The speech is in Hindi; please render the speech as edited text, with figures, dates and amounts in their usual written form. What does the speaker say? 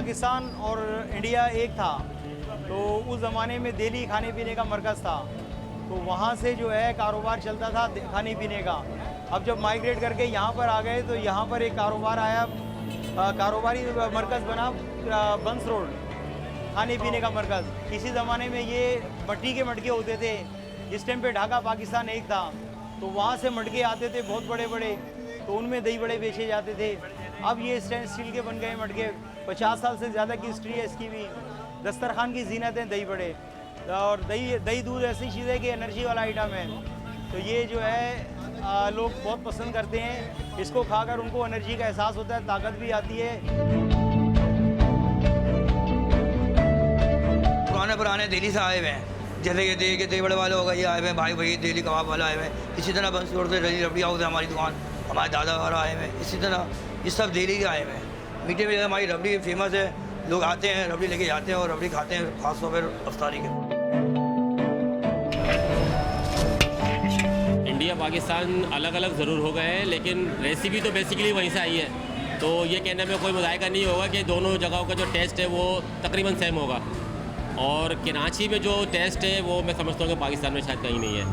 पाकिस्तान और इंडिया एक था तो उस ज़माने में दिल्ली खाने पीने का मरकज़ था, तो वहाँ से जो है कारोबार चलता था खाने पीने का। अब जब माइग्रेट करके यहाँ पर आ गए तो यहाँ पर एक कारोबार आया, कारोबारी मरकज़ बना बंस रोड, खाने पीने का मरकज़। किसी ज़माने में ये मट्टी के मटके होते थे, जिस टाइम पे ढाका पाकिस्तान एक था तो वहाँ से मटके आते थे बहुत बड़े बड़े, तो उनमें दही बड़े बेचे जाते थे। अब ये स्टेनलेस स्टील के बन गए मटके, 50 साल से ज़्यादा की हिस्ट्री है इसकी भी। दस्तरखान की जीनत है दही बड़े, और दही दूध ऐसी चीज़ है कि एनर्जी वाला आइटम है, तो ये जो है लोग बहुत पसंद करते हैं। इसको खाकर उनको एनर्जी का एहसास होता है, ताकत भी आती है। पुराने दिल्ली से आए हुए हैं, जैसे कि दिल्ली के दही बड़े वाले हो गए, ये आए हुए हैं, भाई भाई दिल्ली कबाब वाला आए हुए हैं। इसी तरह बंस रोड से रजी रबड़ी हाउस है हमारी दुकान, हमारे दादा वाला आए हुए हैं। इसी तरह ये सब दिल्ली के आए हुए हैं। मीठे में हमारी रबड़ी फेमस है, लोग आते हैं रबड़ी लेके जाते हैं और रबड़ी खाते हैं, खासतौर पर अफ्तारी के। इंडिया पाकिस्तान अलग अलग ज़रूर हो गए हैं, लेकिन रेसिपी तो बेसिकली वहीं से आई है, तो ये कहने में कोई मुज़ायका नहीं होगा कि दोनों जगहों का जो टेस्ट है वो तकरीबन सेम होगा। और कराची में जो टेस्ट है वो मैं समझता हूँ कि पाकिस्तान में शायद कहीं नहीं है।